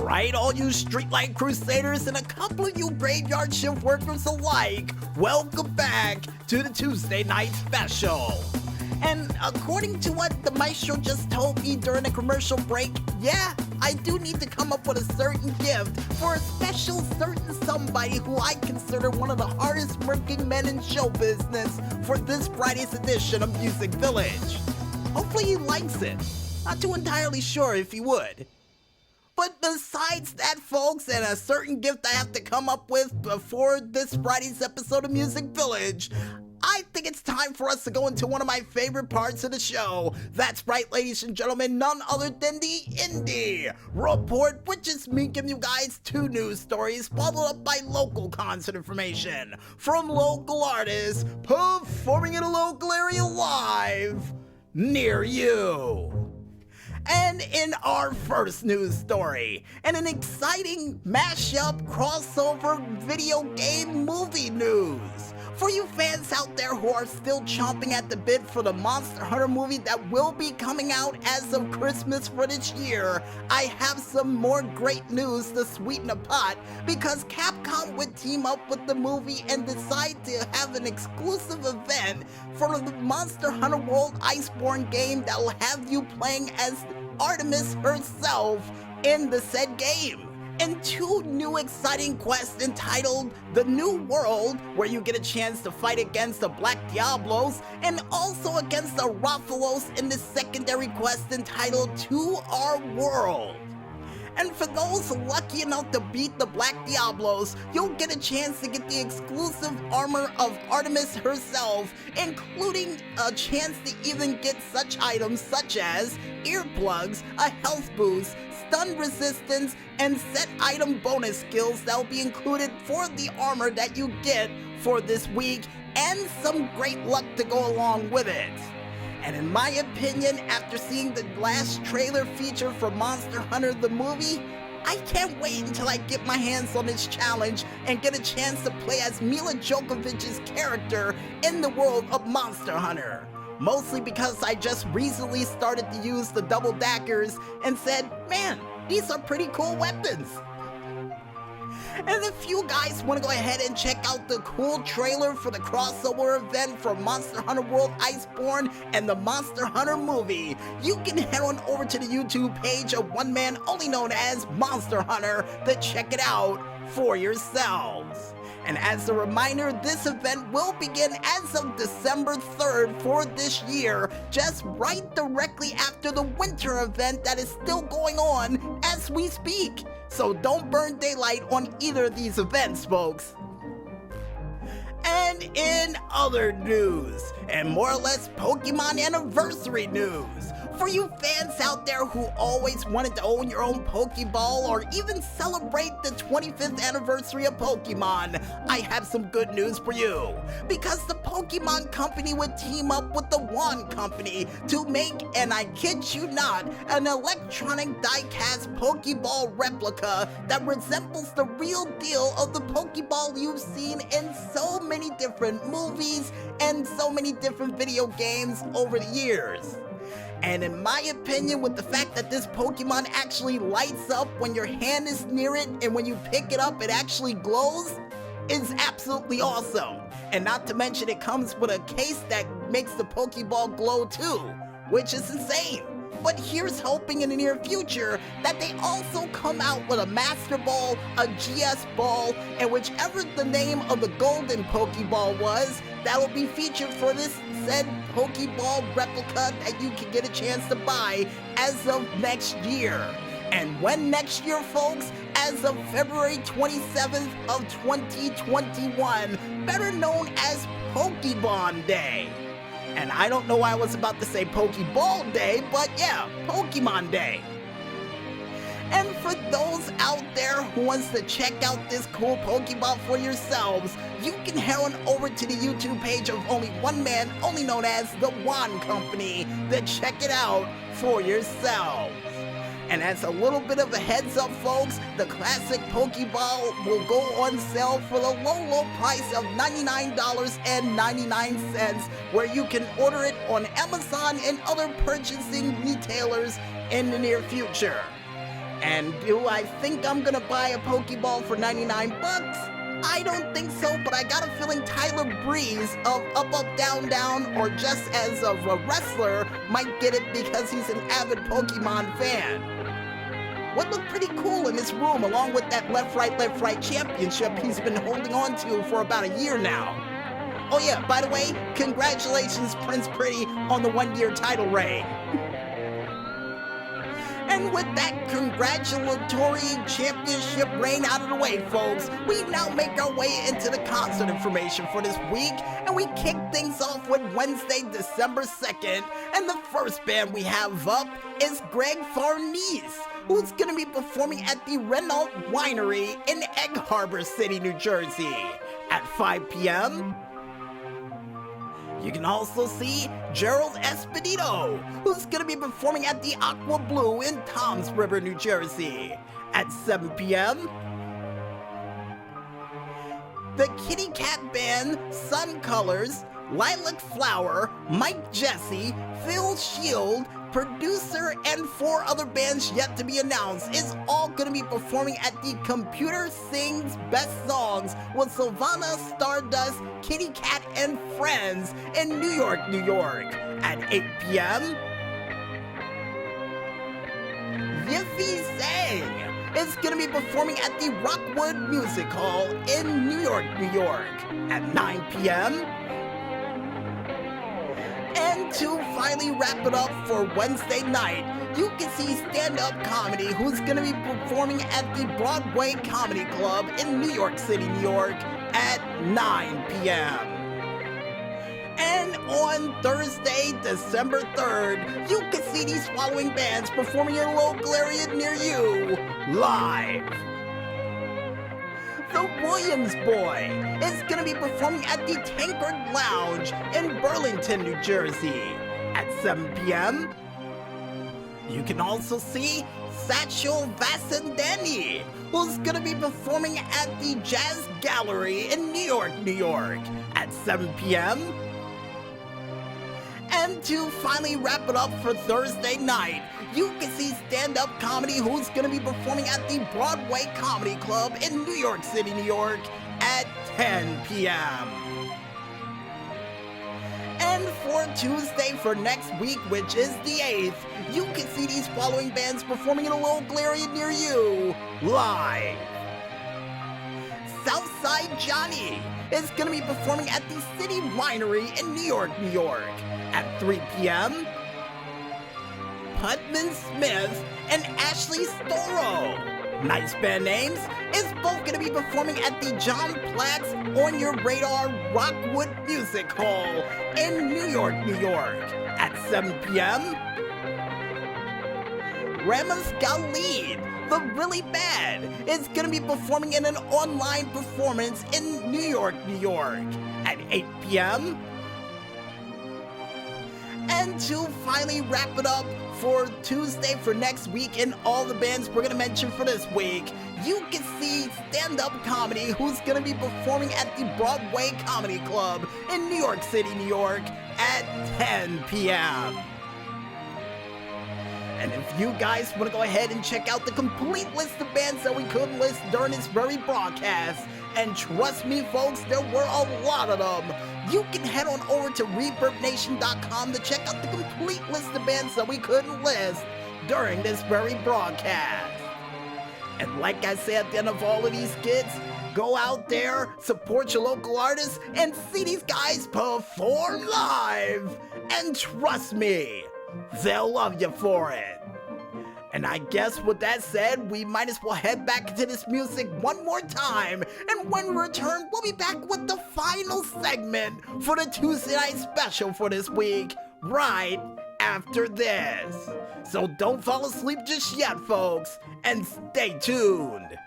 Alright, all you streetlight crusaders and a couple of you graveyard shift workers alike, welcome back to the Tuesday Night Special. And according to what the maestro just told me during the commercial break, yeah, I do need to come up with a certain gift for a special certain somebody who I consider one of the hardest working men in show business for this Friday's edition of Music Village. Hopefully he likes it. Not too entirely sure if he would. But besides that, folks, and a certain gift I have to come up with before this Friday's episode of Music Village, I think it's time for us to go into one of my favorite parts of the show. That's right, ladies and gentlemen, none other than the Indy Report, which is me giving you guys two news stories followed up by local concert information from local artists performing in a local area live near you. And in our first news story, and an exciting mashup crossover video game movie news. For you fans out there who are still chomping at the bit for the Monster Hunter movie that will be coming out as of Christmas for this year, I have some more great news to sweeten the pot, because Capcom would team up with the movie and decide to have an exclusive event for the Monster Hunter World Iceborne game that will have you playing as Artemis herself in the said game. And two new exciting quests entitled The New World, where you get a chance to fight against the Black Diablos, and also against the Rathalos in the secondary quest entitled To Our World. And for those lucky enough to beat the Black Diablos, you'll get a chance to get the exclusive armor of Artemis herself, including a chance to even get such items such as earplugs, a health boost, stun resistance, and set item bonus skills that will be included for the armor that you get for this week, and some great luck to go along with it. And in my opinion, after seeing the last trailer feature for Monster Hunter the movie, I can't wait until I get my hands on this challenge and get a chance to play as Mila Jokovich's character in the world of Monster Hunter. Mostly because I just recently started to use the double daggers and said, man, these are pretty cool weapons. And if you guys want to go ahead and check out the cool trailer for the crossover event for Monster Hunter World Iceborne and the Monster Hunter movie, you can head on over to the YouTube page of one man only known as Monster Hunter to check it out for yourselves. And as a reminder, this event will begin as of December 3rd for this year, just right directly after the winter event that is still going on as we speak. So don't burn daylight on either of these events, folks. And in other news, and more or less Pokemon anniversary news, for you fans out there who always wanted to own your own Pokeball or even celebrate the 25th anniversary of Pokemon, I have some good news for you. Because the Pokemon Company would team up with the Wand Company to make, and I kid you not, an electronic die-cast Pokeball replica that resembles the real deal of the Pokeball you've seen in so many different movies and so many different video games over the years. And in my opinion, with the fact that this Pokemon actually lights up when your hand is near it, and when you pick it up it actually glows, is absolutely awesome. And not to mention it comes with a case that makes the Pokeball glow too, which is insane. But here's hoping in the near future that they also come out with a Master Ball, a GS Ball, and whichever the name of the golden Pokeball was, that will be featured for this said Pokeball replica that you can get a chance to buy as of next year. And when next year, folks? As of February 27th of 2021, better known as Pokemon Day. And I don't know why I was about to say Pokeball Day, but yeah, Pokemon Day. And for those out there who wants to check out this cool Pokeball for yourselves, you can head on over to the YouTube page of only one man, only known as the Wand Company, to check it out for yourselves. And as a little bit of a heads up, folks, the classic Pokeball will go on sale for the low price of $99.99, where you can order it on Amazon and other purchasing retailers in the near future. And do I think I'm gonna buy a Pokeball for 99 bucks? I don't think so, but I got a feeling Tyler Breeze of Up Up Down Down, or just as of a wrestler, might get it because he's an avid Pokemon fan. What looked pretty cool in this room, along with that left right championship he's been holding on to for about a year now. Oh yeah, by the way, congratulations Prince Pretty on the 1-year title reign. And with that congratulatory championship reign out of the way, folks, we now make our way into the concert information for this week, and we kick things off with Wednesday, December 2nd, and the first band we have up is Greg Farnese, who's going to be performing at the Renault Winery in Egg Harbor City, New Jersey, at 5 p.m., You can also see Gerald Espedito, who's going to be performing at the Aqua Blue in Toms River, New Jersey, at 7 p.m. The Kitty Cat Band, Sun Colors, Lilac Flower, Mike Jesse, Phil Shield, Producer, and 4 other bands yet to be announced is all going to be performing at the Computer Sings Best Songs with Sylvana, Stardust, Kitty Cat, and Friends in New York, New York at 8 p.m. Yiffy Zhang is going to be performing at the Rockwood Music Hall in New York, New York at 9 p.m. And to finally wrap it up for Wednesday night, you can see stand-up comedy who's going to be performing at the Broadway Comedy Club in New York City, New York at 9 p.m. And on Thursday, December 3rd, you can see these following bands performing in a local area near you live. The Williams Boy is going to be performing at the Tankard Lounge in Burlington, New Jersey at 7 p.m. You can also see Satchel Vasandani, who's going to be performing at the Jazz Gallery in New York, New York at 7 p.m. And to finally wrap it up for Thursday night, you can see stand-up comedy who's going to be performing at the Broadway Comedy Club in New York City, New York at 10 p.m. And for Tuesday for next week, which is the 8th, you can see these following bands performing in a local area near you live. Southside Johnny is going to be performing at the City Winery in New York, New York at 3 p.m. Putman Smith and Ashley Storrow, nice band names, is both going to be performing at the John Platt's On Your Radar Rockwood Music Hall in New York, New York at 7 p.m. Ramas Khalid, the Really Bad, is going to be performing in an online performance in New York, New York at 8 p.m. And to finally wrap it up for Tuesday for next week and all the bands we're going to mention for this week, you can see stand-up comedy who's going to be performing at the Broadway Comedy Club in New York City, New York at 10 p.m. And if you guys want to go ahead and check out the complete list of bands that we couldn't list during this very broadcast, and trust me folks, there were a lot of them, you can head on over to ReverbNation.com to check out the complete list of bands that we couldn't list during this very broadcast. And like I say at the end of all of these skits, go out there, support your local artists, and see these guys perform live. And trust me, they'll love you for it. And I guess with that said, we might as well head back into this music one more time. And when we return, we'll be back with the final segment for the Tuesday Night Special for this week, right after this. So don't fall asleep just yet, folks, and stay tuned.